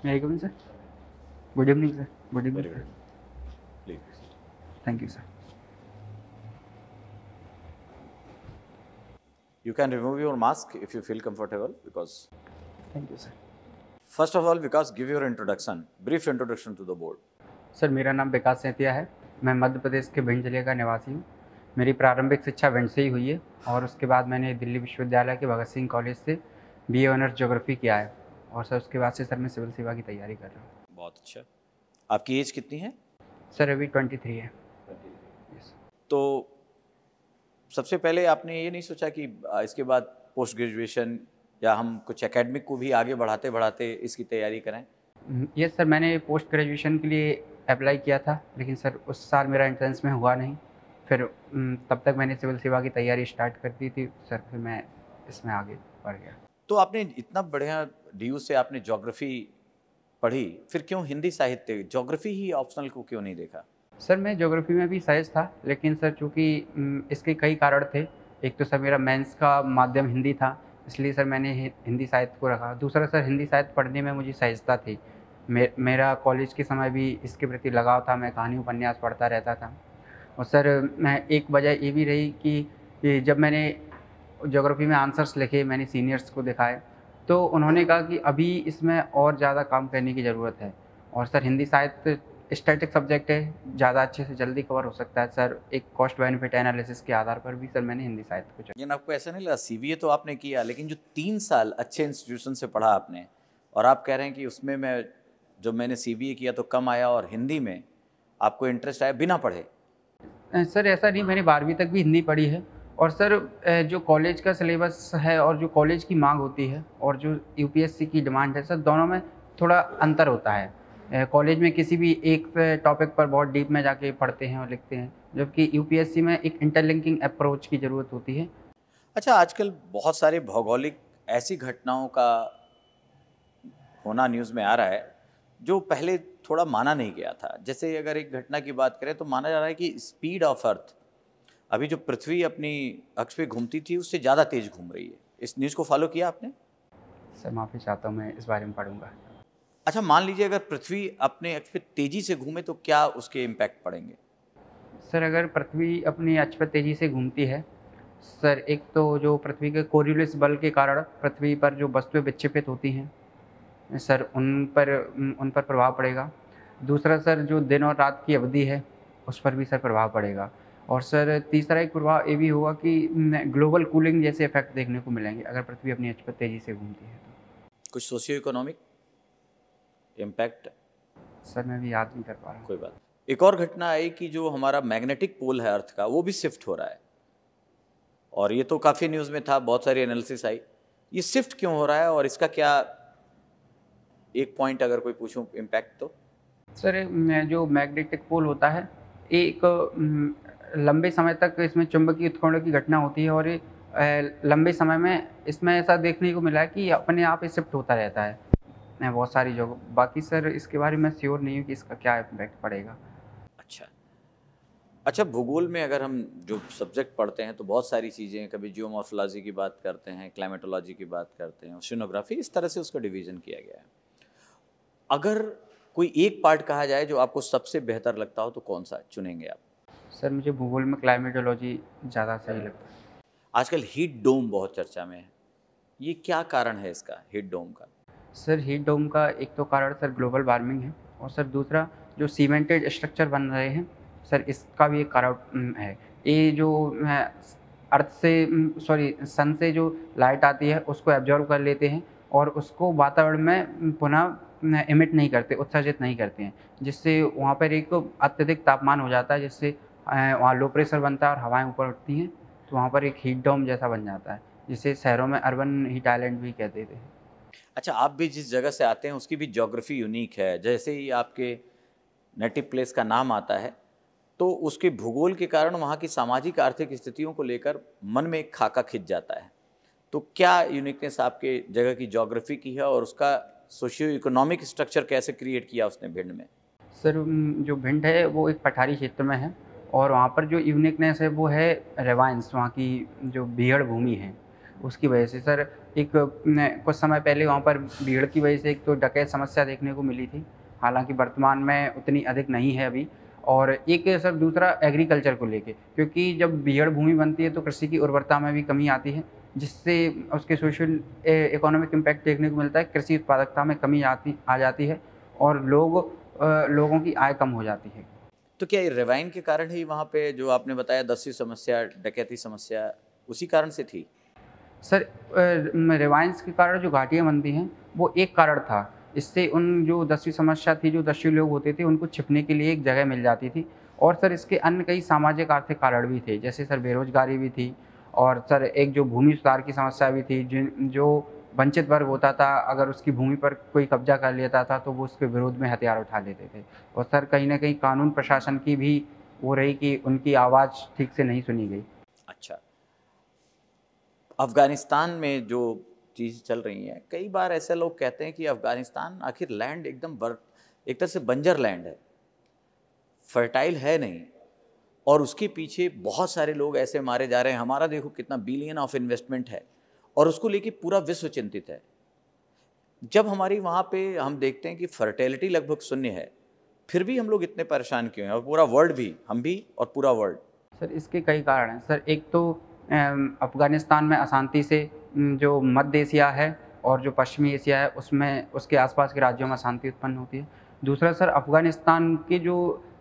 May I come in, sir? Good evening, sir. Good evening, Very sir. good. Please. Thank you, sir. You can remove your mask if you feel comfortable because Thank you, sir. first of all, Vikas, give your introduction, brief introduction to the board. Sir मेरा नाम विकास सेतिया है। मैं मध्य प्रदेश के भिंड जिले का निवासी हूँ। मेरी प्रारंभिक शिक्षा भिंड से ही हुई है और उसके बाद मैंने दिल्ली विश्वविद्यालय के भगत सिंह कॉलेज से BA ऑनर्स ज्योग्राफी किया है और सर उसके बाद से सर मैं सिविल सेवा की तैयारी कर रहा हूँ। बहुत अच्छा। आपकी एज कितनी है? सर अभी 23 है। Yes. तो सबसे पहले आपने ये नहीं सोचा कि इसके बाद पोस्ट ग्रेजुएशन या हम कुछ एकेडमिक को भी आगे बढ़ाते बढ़ाते इसकी तैयारी करें? ये सर मैंने पोस्ट ग्रेजुएशन के लिए अप्लाई किया था, लेकिन सर उस साल मेरा एंट्रेंस में हुआ नहीं। फिर तब तक मैंने सिविल सेवा की तैयारी स्टार्ट कर दी थी सर, फिर मैं इसमें आगे बढ़ गया। तो आपने इतना बढ़िया DU से आपने ज्योग्राफी पढ़ी, फिर क्यों हिंदी साहित्य, ज्योग्राफी ही ऑप्शनल को क्यों नहीं देखा? सर मैं ज्योग्राफी में भी सहज था, लेकिन सर चूँकि इसके कई कारण थे। एक तो सर मेरा मेंस का माध्यम हिंदी था, इसलिए सर मैंने हिंदी साहित्य को रखा। दूसरा सर हिंदी साहित्य पढ़ने में मुझे सहजता थी। मेरा कॉलेज के समय भी इसके प्रति लगाव था, मैं कहानी उपन्यास पढ़ता रहता था। और सर मैं एक वजह ये भी रही कि जब मैंने ज्योग्राफी में आंसर्स लिखे, मैंने सीनियर्स को दिखाए, तो उन्होंने कहा कि अभी इसमें और ज़्यादा काम करने की ज़रूरत है। और सर हिंदी साहित्य स्टैटिक सब्जेक्ट है, ज़्यादा अच्छे से जल्दी कवर हो सकता है। सर एक कॉस्ट बेनिफिट एनालिसिस के आधार पर भी सर मैंने हिंदी साहित्य को चुना। लेकिन आपको ऐसा नहीं लगा, CBA तो आपने किया, लेकिन जो 3 साल अच्छे इंस्टीट्यूशन से पढ़ा आपने, और आप कह रहे हैं कि उसमें मैंने CBA किया तो कम आया और हिंदी में आपको इंटरेस्ट आया बिना पढ़े? सर ऐसा नहीं, मैंने 12वीं तक भी हिंदी पढ़ी है। और सर जो कॉलेज का सिलेबस है और जो कॉलेज की मांग होती है और जो UPSC की डिमांड है, सर दोनों में थोड़ा अंतर होता है। कॉलेज में किसी भी एक टॉपिक पर बहुत डीप में जाके पढ़ते हैं और लिखते हैं, जबकि UPSC में एक इंटरलिंकिंग अप्रोच की ज़रूरत होती है। अच्छा, आजकल बहुत सारे भौगोलिक ऐसी घटनाओं का होना न्यूज़ में आ रहा है जो पहले थोड़ा माना नहीं गया था। जैसे अगर एक घटना की बात करें तो माना जा रहा है कि स्पीड ऑफ अर्थ, अभी जो पृथ्वी अपनी अक्ष पे घूमती थी उससे ज़्यादा तेज घूम रही है। इस न्यूज़ को फॉलो किया आपने? सर माफ़ी चाहता हूँ, मैं इस बारे में पढ़ूंगा। अच्छा, मान लीजिए अगर पृथ्वी अपने अक्ष पे तेजी से घूमे तो क्या उसके इम्पैक्ट पड़ेंगे? सर अगर पृथ्वी अपनी अक्ष पर तेज़ी से घूमती है, सर एक तो जो पृथ्वी के कोरियोलिस बल के कारण पृथ्वी पर जो वस्तुएं विक्षेपित होती हैं, सर उन पर प्रभाव पड़ेगा। दूसरा सर जो दिन और रात की अवधि है, उस पर भी सर प्रभाव पड़ेगा। और सर तीसरा एक प्रभाव ये भी होगा कि ग्लोबल कूलिंग जैसे इफ़ेक्ट देखने को मिलेंगे अगर पृथ्वी अपनी अक्ष पर तेज़ी से घूमती है तो। कुछ सोशियो इकोनॉमिक इम्पैक्ट? सर मैं भी याद नहीं कर पा रहा हूँ। कोई बात। एक और घटना आई कि जो हमारा मैग्नेटिक पोल है अर्थ का, वो भी शिफ्ट हो रहा है, और ये तो काफ़ी न्यूज़ में था, बहुत सारी एनालिसिस आई। ये शिफ्ट क्यों हो रहा है और इसका क्या, एक पॉइंट अगर कोई पूछूं इम्पैक्ट तो? सर जो मैग्नेटिक पोल होता है, एक लंबे समय तक इसमें चुंबकीय उत्कोणों की घटना होती है और ये लंबे समय में इसमें ऐसा देखने को मिला है कि अपने आप ही शिफ्ट होता रहता है बहुत सारी जगह। बाकी सर इसके बारे में श्योर नहीं हूँ कि इसका क्या इम्पैक्ट पड़ेगा। अच्छा अच्छा, भूगोल में अगर हम जो सब्जेक्ट पढ़ते हैं तो बहुत सारी चीज़ें, कभी जियोमॉर्फोलॉजी की बात करते हैं, क्लाइमेटोलॉजी की बात करते हैं, ओशिनोग्राफी, इस तरह से उसका डिवीज़न किया गया है। अगर कोई एक पार्ट कहा जाए जो आपको सबसे बेहतर लगता हो तो कौन सा चुनेंगे आप? सर मुझे भूगोल में क्लाइमेटोलॉजी ज़्यादा सही लगता है। आजकल हीट डोम बहुत चर्चा में है, ये क्या कारण है इसका, हीट डोम का? सर हीट डोम का एक तो कारण सर ग्लोबल वार्मिंग है, और सर दूसरा जो सीमेंटेड स्ट्रक्चर बन रहे हैं, सर इसका भी एक कारण है। ये जो अर्थ से सन से जो लाइट आती है उसको एब्जॉर्ब कर लेते हैं और उसको वातावरण में पुनः इमिट नहीं करते, उत्सर्जित नहीं करते हैं, जिससे वहाँ पर एक अत्यधिक तापमान हो जाता है, जिससे वहाँ लो प्रेशर बनता है और हवाएं ऊपर उठती हैं, तो वहाँ पर एक हीट डोम जैसा बन जाता है, जिसे शहरों में अर्बन हीट आइलैंड भी कहते थे। अच्छा, आप भी जिस जगह से आते हैं उसकी भी ज्योग्राफी यूनिक है। जैसे ही आपके नेटिव प्लेस का नाम आता है तो उसके भूगोल के कारण वहाँ की सामाजिक आर्थिक स्थितियों को लेकर मन में एक खाका खिंच जाता है। तो क्या यूनिकनेस आपके जगह की ज्योग्राफी की है और उसका सोशियो इकोनॉमिक स्ट्रक्चर कैसे क्रिएट किया उसने भिंड में? सर जो भिंड है वो एक पठारी क्षेत्र में है, और वहाँ पर जो यूनिकनेस है वो है रेवाइंस, वहाँ की जो बीहड़ भूमि है उसकी वजह से। सर कुछ समय पहले वहाँ पर भीड़ की वजह से एक तो डकैत समस्या देखने को मिली थी, हालाँकि वर्तमान में उतनी अधिक नहीं है अभी। और एक सर दूसरा एग्रीकल्चर को लेके, क्योंकि जब बीहड़ भूमि बनती है तो कृषि की उर्वरता में भी कमी आती है, जिससे उसके सोशल इकोनॉमिक इम्पैक्ट देखने को मिलता है। कृषि उत्पादकता में कमी आ जाती है और लोगों की आय कम हो जाती है। तो क्या ये रिवाइन के कारण ही वहाँ पे जो आपने बताया दस्यु समस्या, डकैती समस्या उसी कारण से थी? सर रिवाइंस के कारण जो घाटियाँ बनती हैं वो एक कारण था। इससे उन जो दस्यु समस्या थी, जो दस्यु लोग होते थे उनको छिपने के लिए एक जगह मिल जाती थी। और सर इसके अन्य कई सामाजिक आर्थिक कारण भी थे, जैसे सर बेरोज़गारी भी थी और सर एक जो भूमि सुधार की समस्या भी थी। जो वंचित वर्ग होता था, अगर उसकी भूमि पर कोई कब्ज़ा कर लेता था तो वो उसके विरोध में हथियार उठा लेते थे। और सर कहीं न कहीं कानून प्रशासन की भी वो रही कि उनकी आवाज़ ठीक से नहीं सुनी गई। अच्छा, अफ़गानिस्तान में जो चीज़ चल रही हैं, कई बार ऐसे लोग कहते हैं कि अफ़गानिस्तान आखिर लैंड एकदम एक तरह से बंजर लैंड है, फर्टाइल है नहीं, और उसके पीछे बहुत सारे लोग ऐसे मारे जा रहे हैं। हमारा देखो कितना बिलियन ऑफ इन्वेस्टमेंट है और उसको लेके पूरा विश्व चिंतित है। जब हमारी वहाँ पे हम देखते हैं कि फर्टिलिटी लगभग शून्य है, फिर भी हम लोग इतने परेशान क्यों हैं, और पूरा वर्ल्ड भी, हम भी और पूरा वर्ल्ड? सर इसके कई कारण हैं। सर एक तो अफ़गानिस्तान में अशांति से जो मध्य एशिया है और जो पश्चिमी एशिया है उसमें उसके आसपास के राज्यों में अशांति उत्पन्न होती है। दूसरा सर अफ़गानिस्तान की जो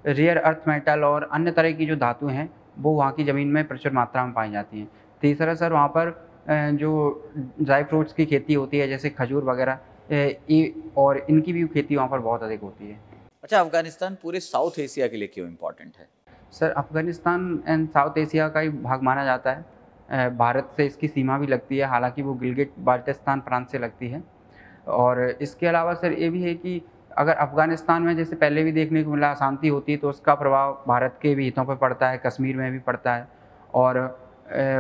रेयर अर्थ मेटल और अन्य तरह की जो धातु हैं वो वहाँ की ज़मीन में प्रचुर मात्रा में पाई जाती हैं। तीसरा सर वहाँ पर जो ड्राई फ्रूट्स की खेती होती है, जैसे खजूर वगैरह, और इनकी भी खेती वहाँ पर बहुत अधिक होती है। अच्छा, अफ़गानिस्तान पूरे साउथ एशिया के लिए क्यों इम्पोर्टेंट है? Sir Afghanistan and south Asia का ही भाग माना जाता है। भारत से इसकी सीमा भी लगती है, हालाँकि वो गिलगिट बाल्टिस्तान प्रांत से लगती है। और इसके अलावा सर ये भी है कि अगर अफ़गानिस्तान में जैसे पहले भी देखने को मिला अशांति होती है तो उसका प्रभाव भारत के भी हितों पर पड़ता है, कश्मीर में भी पड़ता है। और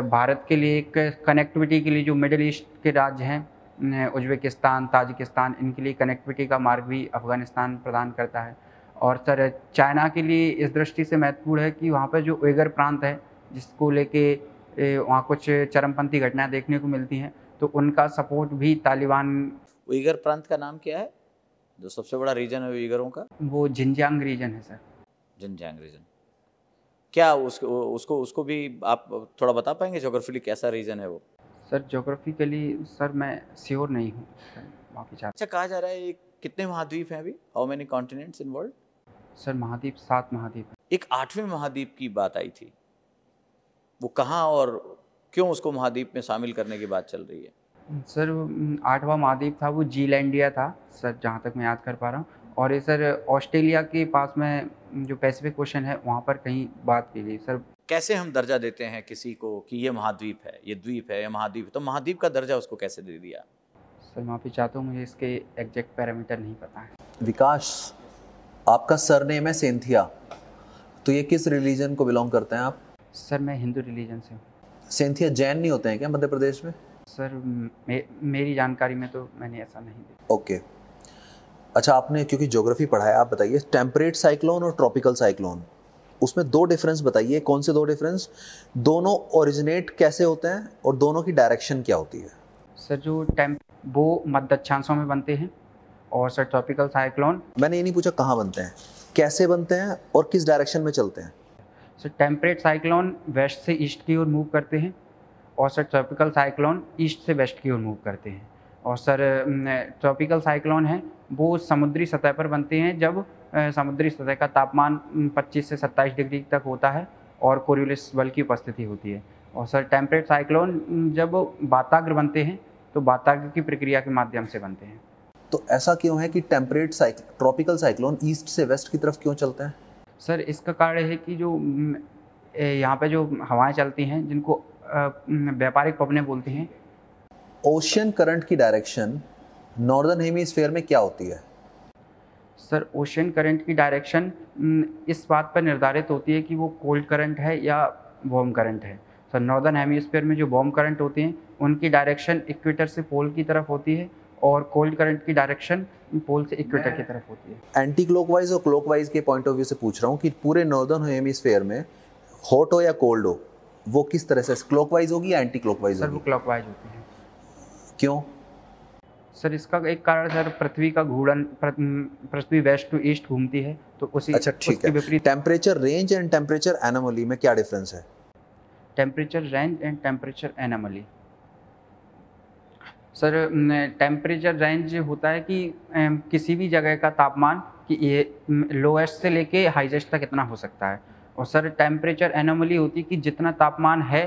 भारत के लिए एक कनेक्टिविटी के लिए जो मिडल ईस्ट के राज्य हैं, उज़्बेकिस्तान, ताजिकिस्तान, इनके लिए कनेक्टिविटी का मार्ग भी अफ़गानिस्तान प्रदान करता है। और सर चाइना के लिए इस दृष्टि से महत्वपूर्ण है कि वहाँ पे जो उइगर प्रांत है, जिसको लेके वहाँ कुछ चरमपंथी घटनाएँ देखने को मिलती हैं, तो उनका सपोर्ट भी तालिबान। उइगर प्रांत का नाम क्या है, जो सबसे बड़ा रीजन है उइगरों का? वो जिनजियांग रीजन है सर। Xinjiang region. क्या उसको उसको भी आप थोड़ा बता पाएंगे, ज्योग्राफिकली कैसा रीजन है वो? सर ज्योग्राफिकली सर मैं श्योर नहीं हूँ, माफ़ी चाहता अच्छा, कहा जा रहा है ये कितने महाद्वीप हैं अभी? How many continents in world? हूँ। सर महाद्वीप 7 महाद्वीप हैं। एक 8वें महाद्वीप की बात आई थी, वो कहाँ और क्यों उसको महाद्वीप में शामिल करने की बात चल रही है? सर 8वां महाद्वीप था वो जीलैंडिया था सर, जहाँ तक मैं याद कर पा रहा हूँ। और ये सर ऑस्ट्रेलिया के पास में जो पैसिफिक ओशन है वहाँ पर कहीं बात की गई सर। कैसे हम दर्जा देते हैं किसी को कि ये महाद्वीप है, ये द्वीप है, या महाद्वीप है, तो महाद्वीप का दर्जा उसको कैसे दे दिया? सर माफ़ी चाहता हूँ, मुझे इसके एग्जैक्ट पैरामीटर नहीं पता है। विकास, आपका सरनेम है सेंथिया, तो ये किस रिलीजन को बिलोंग करते हैं आप? सर मैं हिंदू रिलीजन से हूँ। सेंथिया जैन नहीं होते हैं क्या मध्य प्रदेश में? सर मेरी जानकारी में तो मैंने ऐसा नहीं देखा। ओके। अच्छा, आपने क्योंकि ज्योग्राफी पढ़ा है, आप बताइए टेम्परेट साइक्लोन और ट्रॉपिकल साइक्लोन, उसमें दो डिफरेंस बताइए। कौन से दो डिफरेंस? दोनों ओरिजिनेट कैसे होते हैं और दोनों की डायरेक्शन क्या होती है? सर जो वो मध्य अक्षांशों में बनते हैं, और सर ट्रॉपिकल साइक्लोन। मैंने ये नहीं पूछा कहाँ बनते हैं, कैसे बनते हैं और किस डायरेक्शन में चलते हैं। सर टेम्परेट साइक्लोन वेस्ट से ईस्ट की ओर मूव करते हैं, और सर ट्रॉपिकल साइक्लोन ईस्ट से वेस्ट की ओर मूव करते हैं। और सर ट्रॉपिकल साइक्लोन है वो समुद्री सतह पर बनते हैं जब समुद्री सतह का तापमान 25 से 27 डिग्री तक होता है और कोरियोलिस बल की उपस्थिति होती है। और सर टेम्परेट साइक्लोन जब वाताग्र बनते हैं तो वाताग्र की प्रक्रिया के माध्यम से बनते हैं। तो ऐसा क्यों है कि ट्रॉपिकल साइक्लोन ईस्ट से वेस्ट की तरफ क्यों चलते हैं? सर इसका कारण है कि जो यहाँ पे जो हवाएं चलती हैं जिनको व्यापारिक पवनें बोलते हैं। ओशियन करंट की डायरेक्शन नॉर्दर्न हेमिस्फीयर में क्या होती है? सर ओशियन करंट की डायरेक्शन इस बात पर निर्धारित होती है कि वो कोल्ड करंट है या वार्म करंट है। सर नॉर्दर्न हेमिस्फीयर में जो वार्म करंट होते हैं उनकी डायरेक्शन इक्वेटर से पोल की तरफ होती है, और कोल्ड करंट की डायरेक्शन पोल से इक्वेटर की तरफ होती है। एंटी क्लॉकवाइज और क्लॉकवाइज के पॉइंट ऑफ व्यू से पूछ रहा हूँ कि पूरे नॉर्दर्न हेमिस्फीयर में हॉट हो या कोल्ड हो, वो किस तरह से क्लॉकवाइज होगी या एंटी क्लॉकवाइज सर होगी? वो क्लॉकवाइज होती है। क्यों? सर इसका एक कारण सर पृथ्वी का घूर्णन पृथ्वी वेस्ट टू ईस्ट घूमती है, तो उसी अच्छा ठीक उसके है। विपरीत temperature range and temperature anomaly में क्या डिफरेंस है? Temperature range and temperature anomaly. Sir temperature range होता है कि किसी भी जगह का तापमान कि ये लोएस्ट से लेके हाईएस्ट तक कितना हो सकता है, और सर टेम्परेचर एनोमली होती है कि जितना तापमान है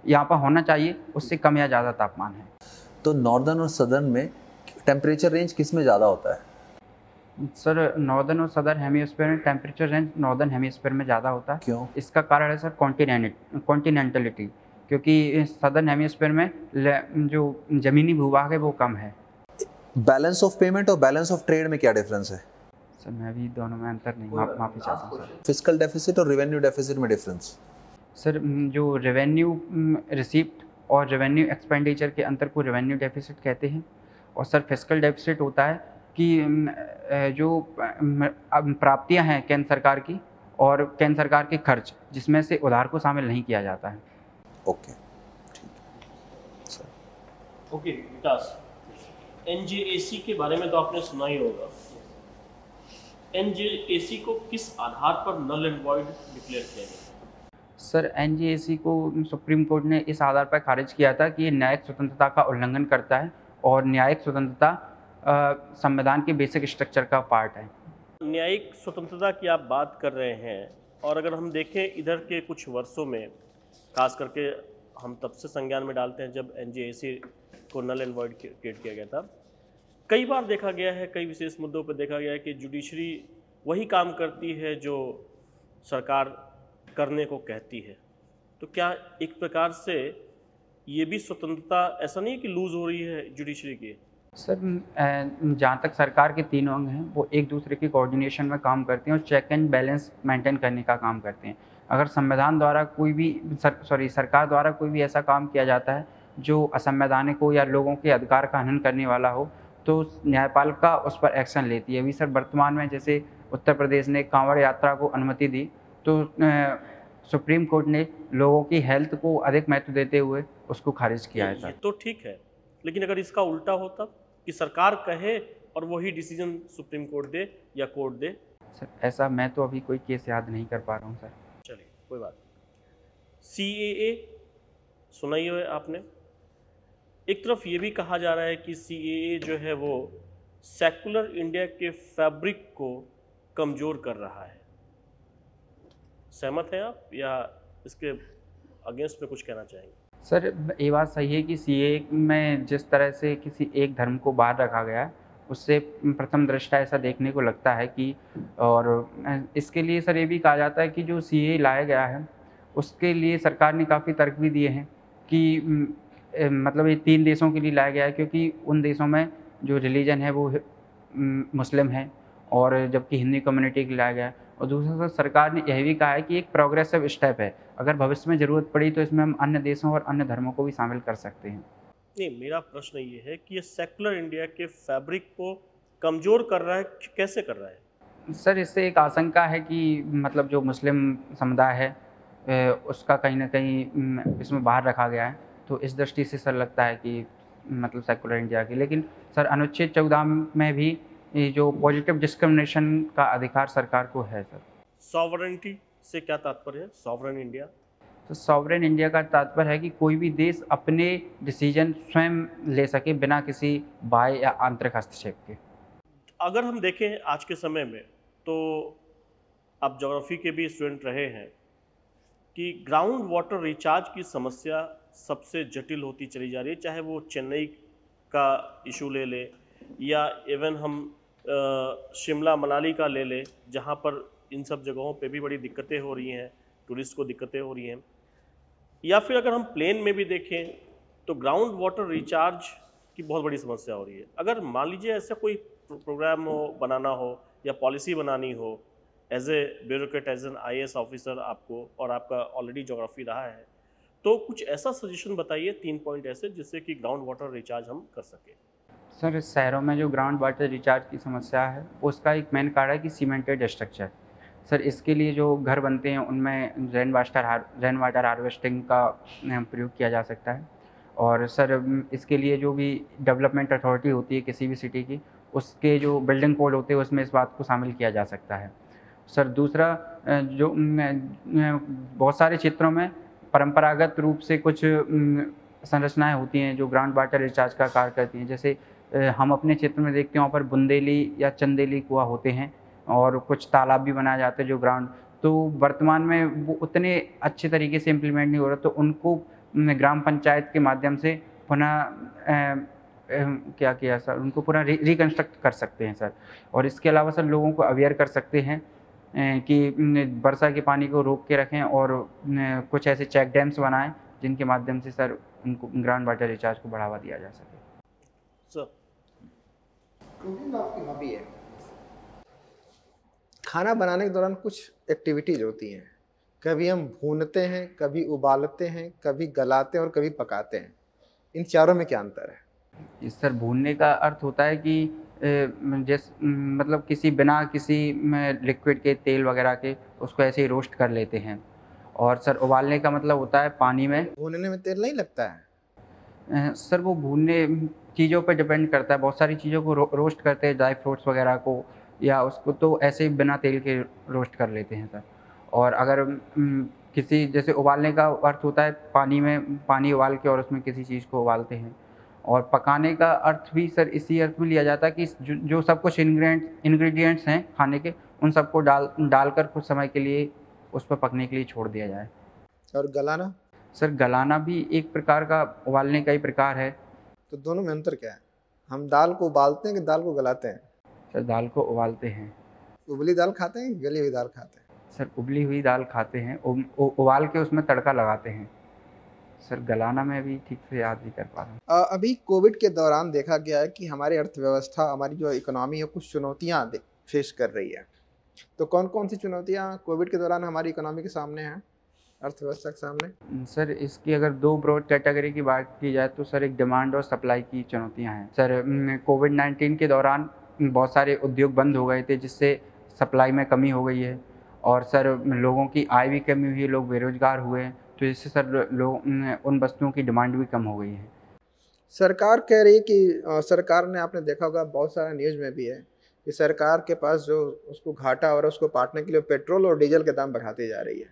यहाँ पर होना चाहिए उससे कम या ज़्यादा तापमान है। तो नॉर्दर्न और सदर्न में टेम्परेचर रेंज किस में ज़्यादा होता है? सर नॉर्दर्न और सदर्न हेमिस्फीयर में टेम्परेचर रेंज नॉर्दर्न हेमिस्फीयर में ज़्यादा होता है। क्यों? इसका कारण है सर कॉन्टिनेंटलिटी, क्योंकि सदर्न हेमिस्फीयर में जो ज़मीनी भूभाग है वो कम है। बैलेंस ऑफ पेमेंट और बैलेंस ऑफ ट्रेड में क्या डिफरेंस है? सर मैं भी दोनों में अंतर नहीं माफी चाहता हूँ सर। फिजिकल डेफिसिट और रेवेन्यू डेफिसिट में डिफरेंस? सर जो रेवेन्यू रिसीप्ट और रेवेन्यू एक्सपेंडिचर के अंतर को रेवेन्यू डेफिसिट कहते हैं, और सर फिजिकल डेफिसिट होता है कि जो प्राप्तियां हैं केंद्र सरकार की और केंद्र सरकार के खर्च जिसमें से उधार को शामिल नहीं किया जाता है। ओके ओके विकास, एनजेएसी के बारे में तो आपने सुना ही होगा। एनजेएसी को किस आधार पर नल एंड वॉइड डिक्लेयर किया गया? सर एनजेएसी को सुप्रीम कोर्ट ने इस आधार पर खारिज किया था कि ये न्यायिक स्वतंत्रता का उल्लंघन करता है, और न्यायिक स्वतंत्रता संविधान के बेसिक स्ट्रक्चर का पार्ट है। न्यायिक स्वतंत्रता की आप बात कर रहे हैं, और अगर हम देखें इधर के कुछ वर्षों में, खास करके हम तब से संज्ञान में डालते हैं जब एनजेएसी को नल एंड वॉइड क्रिएट किया गया था, कई बार देखा गया है, कई विशेष मुद्दों पर देखा गया है कि जुडिशरी वही काम करती है जो सरकार करने को कहती है। तो क्या एक प्रकार से ये भी स्वतंत्रता ऐसा नहीं है कि लूज हो रही है जुडिशरी की? सर जहाँ तक सरकार के तीनों अंग हैं वो एक दूसरे के कोऑर्डिनेशन में काम करते हैं और चेक एंड बैलेंस मेंटेन करने का काम करते हैं। अगर संविधान द्वारा कोई भी सरकार द्वारा कोई भी ऐसा काम किया जाता है जो असंवैधानिक हो या लोगों के अधिकार का हनन करने वाला हो, तो न्यायपालिका उस पर एक्शन लेती है। अभी सर वर्तमान में जैसे उत्तर प्रदेश ने कांवड़ यात्रा को अनुमति दी, तो सुप्रीम कोर्ट ने लोगों की हेल्थ को अधिक महत्व देते हुए उसको खारिज किया है। ये तो ठीक है, लेकिन अगर इसका उल्टा होता कि सरकार कहे और वही डिसीजन सुप्रीम कोर्ट दे या कोर्ट दे? सर ऐसा मैं तो अभी कोई केस याद नहीं कर पा रहा हूँ सर। चलिए कोई बात नहीं। सीएए सुना ही है आपने। एक तरफ ये भी कहा जा रहा है कि सीएए जो है वो सेकुलर इंडिया के फैब्रिक को कमज़ोर कर रहा है। सहमत हैं आप, या इसके अगेंस्ट में कुछ कहना चाहेंगे? सर ये बात सही है कि सीएए में जिस तरह से किसी एक धर्म को बाहर रखा गया है, उससे प्रथम दृष्टया ऐसा देखने को लगता है कि, और इसके लिए सर ये भी कहा जाता है कि जो सीएए लाया गया है उसके लिए सरकार ने काफ़ी तर्क भी दिए हैं कि मतलब ये 3 देशों के लिए लाया गया है, क्योंकि उन देशों में जो रिलीजन है वो मुस्लिम है, और जबकि हिंदी कम्युनिटी के लिए लाया गया है। और दूसरा सर सरकार ने यह भी कहा है कि एक प्रोग्रेसिव स्टेप है, अगर भविष्य में ज़रूरत पड़ी तो इसमें हम अन्य देशों और अन्य धर्मों को भी शामिल कर सकते हैं। नहीं, मेरा प्रश्न ये है कि ये सेकुलर इंडिया के फैब्रिक को कमज़ोर कर रहा है, कैसे कर रहा है? सर इससे एक आशंका है कि मतलब जो मुस्लिम समुदाय है उसका कहीं ना कहीं इसमें बाहर रखा गया है, तो इस दृष्टि से सर लगता है कि मतलब सेकुलर इंडिया की। लेकिन सर अनुच्छेद 14 में भी ये जो पॉजिटिव डिस्क्रिमिनेशन का अधिकार सरकार को है। सर सॉवरेनिटी से क्या तात्पर्य है? सॉवरेन इंडिया, तो सॉवरेन इंडिया का तात्पर्य है कि कोई भी देश अपने डिसीजन स्वयं ले सके बिना किसी बाह्य या आंतरिक हस्तक्षेप के। अगर हम देखें आज के समय में, तो आप ज्योग्राफी के भी स्टूडेंट रहे हैं, कि ग्राउंड वाटर रिचार्ज की समस्या सबसे जटिल होती चली जा रही है। चाहे वो चेन्नई का इशू ले ले, या इवन हम शिमला मनाली का ले ले, जहाँ पर इन सब जगहों पे भी बड़ी दिक्कतें हो रही हैं, टूरिस्ट को दिक्कतें हो रही हैं। या फिर अगर हम प्लेन में भी देखें तो ग्राउंड वाटर रिचार्ज की बहुत बड़ी समस्या हो रही है। अगर मान लीजिए ऐसा कोई प्रोग्राम हो, बनाना हो या पॉलिसी बनानी हो, as a bureaucrat, as an IAS officer आपको, और आपका ऑलरेडी ज्योग्राफी रहा है, तो कुछ ऐसा सजेशन बताइए, 3 पॉइंट ऐसे जिससे कि ग्राउंड वाटर रिचार्ज हम कर सकें। सर शहरों में जो ग्राउंड वाटर रिचार्ज की समस्या है उसका एक मेन कारण है कि सीमेंटेड स्ट्रक्चर। सर इसके लिए जो घर बनते हैं उनमें रेन वाटर हार्वेस्टिंग का प्रयोग किया जा सकता है, और सर इसके लिए जो भी डेवलपमेंट अथॉरिटी होती है किसी भी सिटी की, उसके जो बिल्डिंग कोड होते हैं उसमें इस बात को शामिल किया जा सकता है। सर दूसरा बहुत सारे क्षेत्रों में परंपरागत रूप से कुछ संरचनाएं होती हैं जो ग्राउंड वाटर रिचार्ज का कार्य करती हैं। जैसे हम अपने क्षेत्र में देखते हैं वहाँ पर बुंदेली या चंदेली कुआँ होते हैं और कुछ तालाब भी बनाए जाते हैं जो ग्राउंड, तो वर्तमान में वो उतने अच्छे तरीके से इम्प्लीमेंट नहीं हो रहा, तो उनको ग्राम पंचायत के माध्यम से पुनः क्या किया सर, उनको पूरा रिकन्स्ट्रक्ट कर सकते हैं सर। और इसके अलावा सर लोगों को अवेयर कर सकते हैं कि वर्षा के पानी को रोक के रखें और कुछ ऐसे चेक डैम्स बनाएं जिनके माध्यम से सर उनको ग्राउंड वाटर रिचार्ज को बढ़ावा दिया जा सके। सर कुकिंग आपकी हॉबी है, खाना बनाने के दौरान कुछ एक्टिविटीज होती हैं, कभी हम भूनते हैं, कभी उबालते हैं, कभी गलाते हैं और कभी पकाते हैं। इन चारों में क्या अंतर है? इस सर भूनने का अर्थ होता है कि मतलब किसी बिना किसी लिक्विड के तेल वगैरह के उसको ऐसे ही रोस्ट कर लेते हैं। और सर उबालने का मतलब होता है पानी में। भूनने में तेल नहीं लगता है? सर वो भूनने चीज़ों पर डिपेंड करता है, बहुत सारी चीज़ों को रोस्ट करते हैं, ड्राई फ्रूट्स वगैरह को या उसको तो ऐसे ही बिना तेल के रोस्ट कर लेते हैं सर। और अगर किसी जैसे उबालने का अर्थ होता है पानी में पानी उबाल के और उसमें किसी चीज़ को उबालते हैं। और पकाने का अर्थ भी सर इसी अर्थ में लिया जाता है कि जो सब कुछ इंग्रेडिएंट्स हैं खाने के, उन सबको डालकर कुछ समय के लिए उस पर पकने के लिए छोड़ दिया जाए। और गलाना? सर गलाना भी एक प्रकार का उबालने का ही प्रकार है। तो दोनों में अंतर क्या है? हम दाल को उबालते हैं कि दाल को गलाते हैं? सर दाल को उबालते हैं। उबली दाल खाते हैं कि गली हुई दाल खाते हैं? सर उबली हुई दाल खाते हैं, उबाल के उसमें तड़का लगाते हैं। सर गलाना मैं अभी ठीक से याद नहीं कर पा रहा हूँ। अभी कोविड के दौरान देखा गया है कि हमारी अर्थव्यवस्था, हमारी जो इकोनॉमी है, कुछ चुनौतियाँ फेस कर रही है। तो कौन कौन सी चुनौतियाँ कोविड के दौरान हमारी इकोनॉमी के सामने हैं, अर्थव्यवस्था के सामने? सर इसकी अगर दो ब्रॉड कैटेगरी की बात की जाए तो सर एक डिमांड और सप्लाई की चुनौतियाँ हैं। सर कोविड-19 के दौरान बहुत सारे उद्योग बंद हो गए थे जिससे सप्लाई में कमी हो गई है। और सर लोगों की आय भी कमी हुई, लोग बेरोजगार हुए, तो इससे सर उन वस्तुओं की डिमांड भी कम हो गई है। सरकार कह रही है कि सरकार ने, आपने देखा होगा बहुत सारा न्यूज़ में भी है कि सरकार के पास जो उसको घाटा हो रहा है उसको पाटने के लिए पेट्रोल और डीजल के दाम बढ़ाती जा रही है।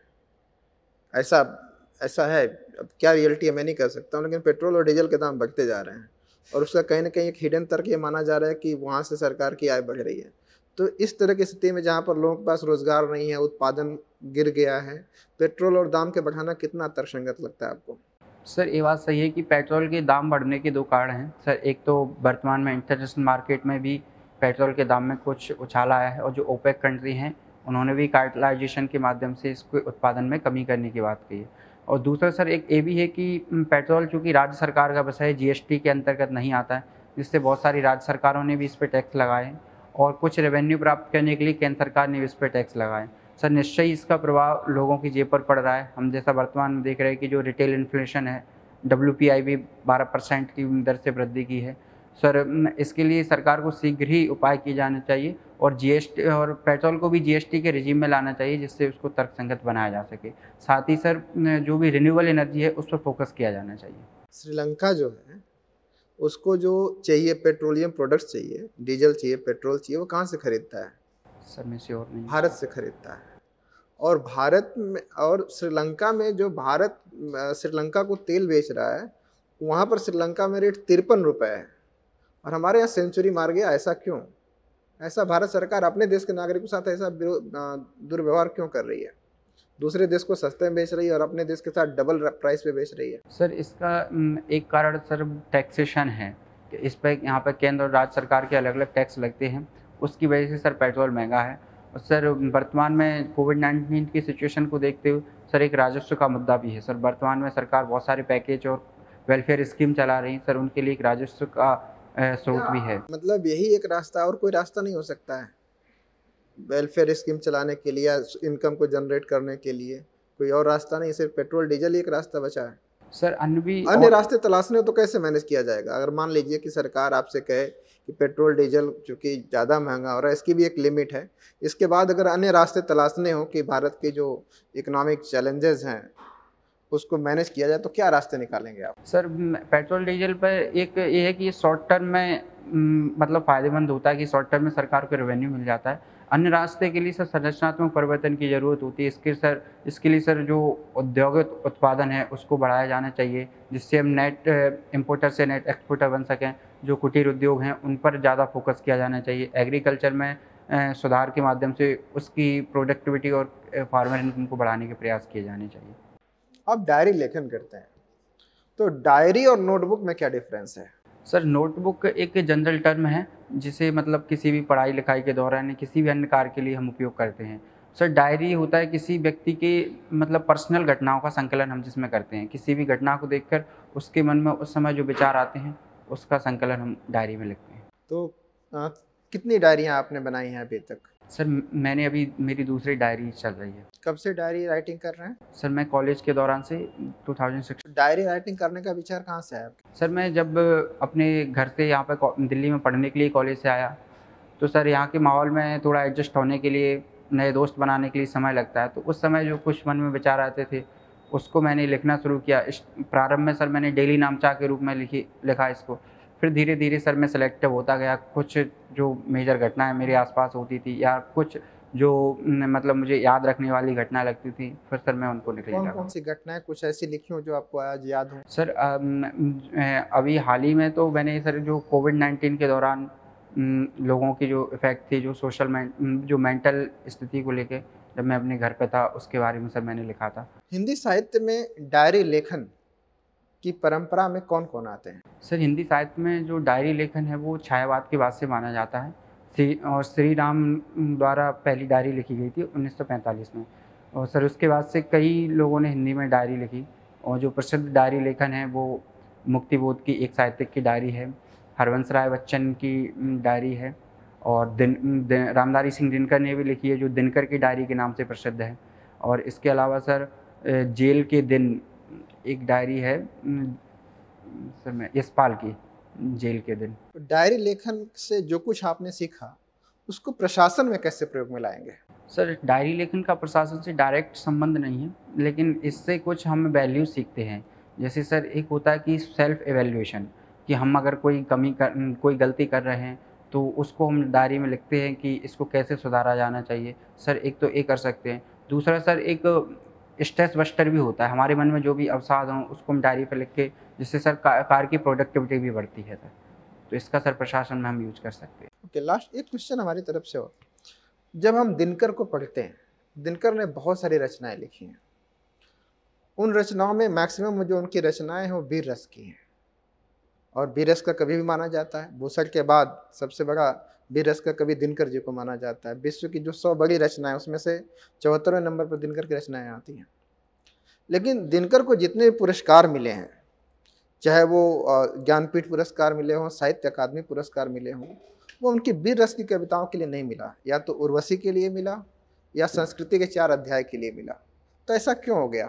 ऐसा है, अब क्या रियलिटी है मैं नहीं कह सकता हूँ, लेकिन पेट्रोल और डीजल के दाम बढ़ते जा रहे हैं और उसका कहीं ना कहीं एक हिडन तर्क ये माना जा रहा है कि वहाँ से सरकार की आय बढ़ रही है। तो इस तरह की स्थिति में जहाँ पर लोगों के पास रोजगार नहीं है, उत्पादन गिर गया है, पेट्रोल और दाम के बढ़ाना कितना तर्कसंगत लगता है आपको? सर ये बात सही है कि पेट्रोल के दाम बढ़ने के दो कारण हैं सर। एक तो वर्तमान में इंटरनेशनल मार्केट में भी पेट्रोल के दाम में कुछ उछाल आया है और जो ओपेक कंट्री हैं उन्होंने भी कार्टेलाइजेशन के माध्यम से इसको उत्पादन में कमी करने की बात कही है। और दूसरा सर एक ये भी है कि पेट्रोल चूँकि राज्य सरकार का विषय जीएसटी के अंतर्गत नहीं आता है, जिससे बहुत सारी राज्य सरकारों ने भी इस पर टैक्स लगाए हैं और कुछ रेवेन्यू प्राप्त करने के लिए केंद्र सरकार ने भी इस पर टैक्स लगाए। सर निश्चय ही इसका प्रभाव लोगों की जेब पर पड़ रहा है। हम जैसा वर्तमान में देख रहे हैं कि जो रिटेल इन्फ्लेशन है, WPI भी 12% की दर से वृद्धि की है। सर इसके लिए सरकार को शीघ्र ही उपाय किए जाने चाहिए और जीएसटी और पेट्रोल को भी जीएसटी के रिजीम में लाना चाहिए जिससे उसको तर्कसंगत बनाया जा सके। साथ ही सर जो भी रिन्यूएबल एनर्जी है उस पर फोकस किया जाना चाहिए। श्रीलंका जो है उसको जो चाहिए पेट्रोलियम प्रोडक्ट्स चाहिए, डीजल चाहिए, पेट्रोल चाहिए, वो कहाँ से खरीदता है? सर मैं श्योर नहीं। भारत से खरीदता है। और भारत में और श्रीलंका में जो भारत श्रीलंका को तेल बेच रहा है, वहाँ पर श्रीलंका में रेट 53 रुपये है और हमारे यहाँ सेंचुरी मार गया। ऐसा क्यों? ऐसा भारत सरकार अपने देश के नागरिकों के साथ ऐसा दुर्व्यवहार क्यों कर रही है? दूसरे देश को सस्ते में बेच रही है और अपने देश के साथ डबल प्राइस पे बेच रही है। सर इसका एक कारण सर टैक्सेशन है कि इस पर यहाँ पर केंद्र और राज्य सरकार के अलग अलग टैक्स लगते हैं, उसकी वजह से सर पेट्रोल महंगा है। और सर वर्तमान में कोविड-19 की सिचुएशन को देखते हुए सर एक राजस्व का मुद्दा भी है। सर वर्तमान में सरकार बहुत सारे पैकेज और वेलफेयर स्कीम चला रही है, सर उनके लिए एक राजस्व का स्रोत भी है। मतलब यही एक रास्ता, और कोई रास्ता नहीं हो सकता है वेलफेयर स्कीम चलाने के लिए या इनकम को जनरेट करने के लिए? कोई और रास्ता नहीं, सिर्फ पेट्रोल डीजल ही एक रास्ता बचा है। सर अन्य रास्ते तलाशने तो कैसे मैनेज किया जाएगा? अगर मान लीजिए कि सरकार आपसे कहे कि पेट्रोल डीजल चूँकि ज़्यादा महंगा हो रहा है, इसकी भी एक लिमिट है, इसके बाद अगर अन्य रास्ते तलाशने हो कि भारत के जो इकोनॉमिक चैलेंजेस हैं उसको मैनेज किया जाए तो क्या रास्ते निकालेंगे आप? सर पेट्रोल डीजल पर एक ये है कि ये शॉर्ट टर्म में मतलब फ़ायदेमंद होता है कि शॉर्ट टर्म में सरकार को रेवेन्यू मिल जाता है। अन्य रास्ते के लिए सर संरचनात्मक परिवर्तन की ज़रूरत होती है। इसके लिए सर जो औद्योगिक उत्पादन है उसको बढ़ाया जाना चाहिए, जिससे हम नेट इम्पोर्टर से नेट एक्सपोर्टर बन सकें। जो कुटीर उद्योग हैं उन पर ज़्यादा फोकस किया जाना चाहिए। एग्रीकल्चर में सुधार के माध्यम से उसकी प्रोडक्टिविटी और फार्मर इनकम को बढ़ाने के प्रयास किए जाने चाहिए। आप डायरी लेखन करते हैं, तो डायरी और नोटबुक में क्या डिफरेंस है? सर नोटबुक एक जनरल टर्म है जिसे मतलब किसी भी पढ़ाई लिखाई के दौरान या किसी भी अन्य कार्य के लिए हम उपयोग करते हैं। सर डायरी होता है किसी व्यक्ति के मतलब पर्सनल घटनाओं का संकलन हम जिसमें करते हैं। किसी भी घटना को देखकर उसके मन में उस समय जो विचार आते हैं उसका संकलन हम डायरी में लिखते हैं। तो अ, कितनी डायरियाँ आपने बनाई हैं अभी तक? सर मैंने अभी मेरी दूसरी डायरी चल रही है। कब से डायरी राइटिंग कर रहे हैं? सर मैं कॉलेज के दौरान से 2006। डायरी राइटिंग करने का विचार कहाँ से आया आपके? सर मैं जब अपने घर से यहाँ पे दिल्ली में पढ़ने के लिए कॉलेज से आया तो सर यहाँ के माहौल में थोड़ा एडजस्ट होने के लिए, नए दोस्त बनाने के लिए समय लगता है। तो उस समय जो कुछ मन में विचार आते थे उसको मैंने लिखना शुरू किया। प्रारंभ में सर मैंने डेली नामचा के रूप में लिखा इसको। फिर धीरे धीरे सर मैं सेलेक्टिव होता गया। कुछ जो मेजर घटनाएं मेरे आसपास होती थी या कुछ जो मतलब मुझे याद रखने वाली घटना लगती थी, फिर सर मैं उनको लिख कौन लेता कौन था। सी घटनाएं कुछ ऐसी लिखी हो जो आपको आज याद हो? सर अभी हाल ही में तो मैंने सर जो कोविड-19 के दौरान लोगों की जो इफ़ेक्ट थी, जो जो मेंटल स्थिति को लेके जब मैं अपने घर पे था उसके बारे में सर मैंने लिखा था। हिंदी साहित्य में डायरी लेखन की परंपरा में कौन कौन आते हैं? सर हिंदी साहित्य में जो डायरी लेखन है वो छायावाद के बाद से माना जाता है। श्री राम द्वारा पहली डायरी लिखी गई थी 1945 में। और सर उसके बाद से कई लोगों ने हिंदी में डायरी लिखी और जो प्रसिद्ध डायरी लेखन है वो मुक्तिबोध की एक साहित्यिक की डायरी है, हरवंश राय बच्चन की डायरी है और रामधारी सिंह दिनकर ने भी लिखी है जो दिनकर की डायरी के नाम से प्रसिद्ध है। और इसके अलावा सर जेल के दिन एक डायरी है सर मैं यशपाल की जेल के दिन। तो डायरी लेखन से जो कुछ आपने सीखा उसको प्रशासन में कैसे प्रयोग में लाएंगे? सर डायरी लेखन का प्रशासन से डायरेक्ट संबंध नहीं है, लेकिन इससे कुछ हम वैल्यू सीखते हैं। जैसे सर एक होता है कि सेल्फ एवेल्यूएशन, कि हम अगर कोई गलती कर रहे हैं तो उसको हम डायरी में लिखते हैं कि इसको कैसे सुधारा जाना चाहिए। सर एक तो ये कर सकते हैं। दूसरा सर एक स्ट्रेस बस्टर भी होता है। हमारे मन में जो भी अवसाद हों उसको हम डायरी पर लिख के, जिससे सर कार्य की प्रोडक्टिविटी भी बढ़ती है सर। तो इसका सर प्रशासन में हम यूज कर सकते हैं। ओके, लास्ट एक क्वेश्चन हमारी तरफ से हो। जब हम दिनकर को पढ़ते हैं, दिनकर ने बहुत सारी रचनाएं लिखी हैं। उन रचनाओं में मैक्सिमम जो उनकी रचनाएं हैं वो वीर रस की हैं और वीर रस का कवि भी माना जाता है। बुसट के बाद सबसे बड़ा वीर रस का कवि दिनकर जी को माना जाता है। विश्व की जो 100 बड़ी रचनाएं उसमें से 74वें नंबर पर दिनकर की रचनाएं आती हैं। लेकिन दिनकर को जितने पुरस्कार मिले हैं, चाहे वो ज्ञानपीठ पुरस्कार मिले हों, साहित्य अकादमी पुरस्कार मिले हों, वो उनकी वीर रस की कविताओं के लिए नहीं मिला। या तो उर्वशी के लिए मिला या संस्कृति के 4 अध्याय के लिए मिला। तो ऐसा क्यों हो गया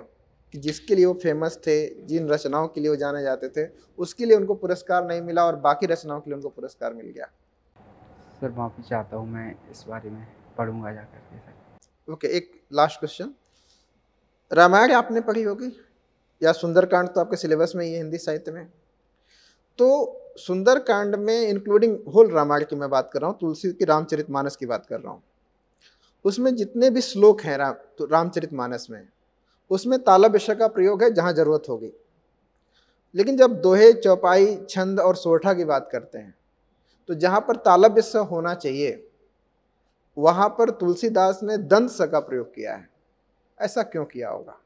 कि जिसके लिए वो फेमस थे, जिन रचनाओं के लिए वो जाने जाते थे, उसके लिए उनको पुरस्कार नहीं मिला और बाकी रचनाओं के लिए उनको पुरस्कार मिल गया? सर माफ़ी चाहता हूँ, मैं इस बारे में पढ़ूंगा जा करके सर। ओके, एक लास्ट क्वेश्चन। रामायण आपने पढ़ी होगी या सुंदरकांड तो आपके सिलेबस में ही है हिंदी साहित्य में। तो सुंदरकांड में इंक्लूडिंग होल रामायण की मैं बात कर रहा हूँ, तुलसी की रामचरितमानस की बात कर रहा हूँ। उसमें जितने भी श्लोक हैं रामचरितमानस में, उसमें तालव्य विषय का प्रयोग है जहाँ जरूरत होगी। लेकिन जब दोहे, चौपाई, छंद और सोरठा की बात करते हैं तो जहाँ पर तालव्य विषय होना चाहिए वहाँ पर तुलसीदास ने दंत स का प्रयोग किया है। ऐसा क्यों किया होगा?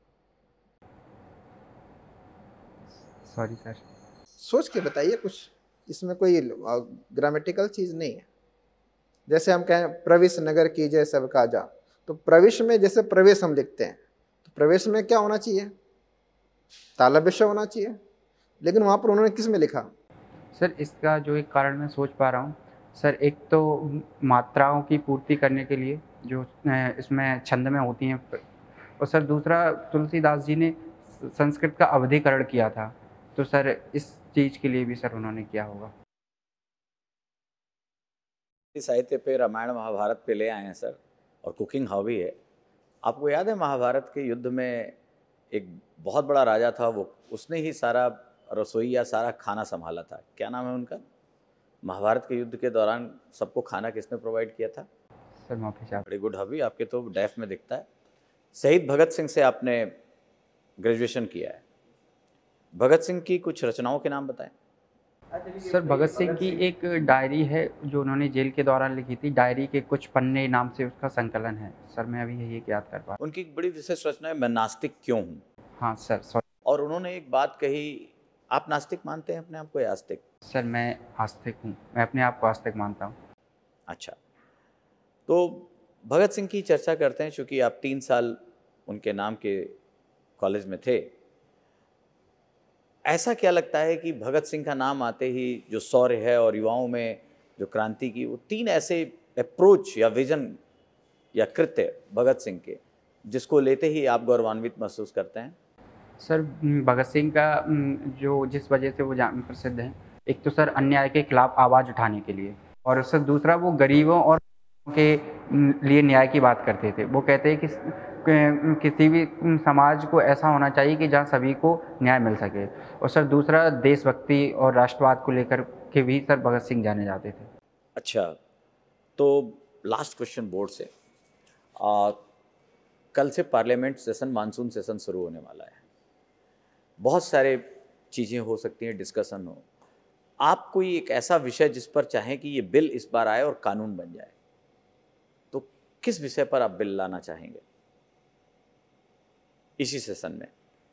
Sorry sir. सोच के बताइए कुछ, इसमें कोई ग्रामेटिकल चीज़ नहीं है। जैसे हम कहें प्रविश नगर कीजिए सब काजा, तो प्रविश में जैसे प्रवेश हम लिखते हैं तो प्रवेश में क्या होना चाहिए? तालव्य विषय होना चाहिए। लेकिन वहाँ पर उन्होंने किस में लिखा? सर इसका जो एक कारण मैं सोच पा रहा हूँ सर, एक तो मात्राओं की पूर्ति करने के लिए जो इसमें छंद में होती हैं, और सर दूसरा तुलसीदास जी ने संस्कृत का अवधिकरण किया था, तो सर इस चीज़ के लिए भी सर उन्होंने किया होगा। साहित्य पे, रामायण महाभारत पे ले आए हैं सर, और कुकिंग हॉबी है। आपको याद है महाभारत के युद्ध में एक बहुत बड़ा राजा था, वो उसने ही सारा रसोई या सारा खाना संभाला था। क्या नाम है उनका? महाभारत के युद्ध के दौरान सबको खाना किसने प्रोवाइड किया था? सर माफी चाहता बड़ी गुड हॉबी, आपके तो डेफ में दिखता है। शहीद भगत सिंह से आपने ग्रेजुएशन किया है। भगत सिंह की कुछ रचनाओं के नाम बताएं। हूं। सर भगत सिंह की एक डायरी है जो उन्होंने जेल के दौरान लिखी थी, डायरी के कुछ पन्ने नाम से उसका संकलन है। सर मैं अभी यही याद कर पा उनकी एक बड़ी विशेष रचना है, मैं नास्तिक क्यों हूँ। हाँ सर सॉरी। और उन्होंने एक बात कही, आप नास्तिक मानते हैं अपने आप को या आस्तिक? सर मैं आस्तिक हूँ, मैं अपने आप को आस्तिक मानता हूँ। अच्छा, तो भगत सिंह की चर्चा करते हैं, चूँकि आप 3 साल उनके नाम के कॉलेज में थे। ऐसा क्या लगता है कि भगत सिंह का नाम आते ही जो शौर्य है और युवाओं में जो क्रांति की, वो 3 ऐसे अप्रोच या विजन या कृत्य भगत सिंह के, जिसको लेते ही आप गौरवान्वित महसूस करते हैं? सर भगत सिंह का जो जिस वजह से वो प्रसिद्ध हैं, एक तो सर अन्याय के खिलाफ आवाज़ उठाने के लिए, और सर दूसरा वो गरीबों और के लिए न्याय की बात करते थे। वो कहते हैं कि किसी भी समाज को ऐसा होना चाहिए कि जहाँ सभी को न्याय मिल सके। और सर दूसरा देशभक्ति और राष्ट्रवाद को लेकर के भी सर भगत सिंह जाने जाते थे। अच्छा, तो लास्ट क्वेश्चन बोर्ड से, कल से पार्लियामेंट सेशन, मानसून सेशन शुरू होने वाला है। बहुत सारे चीज़ें हो सकती हैं, डिस्कशन हो। आप कोई एक ऐसा विषय जिस पर चाहें कि ये बिल इस बार आए और कानून बन जाए, तो किस विषय पर आप बिल लाना चाहेंगे इसी सेशन में?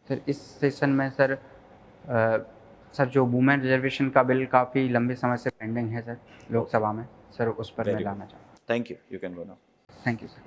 सर इस सेशन में सर जो वुमेन रिजर्वेशन का बिल काफ़ी लंबे समय से पेंडिंग है सर लोकसभा में, सर उस पर मैं लाना चाहूँगा। Thank you, you can go now. Thank you sir.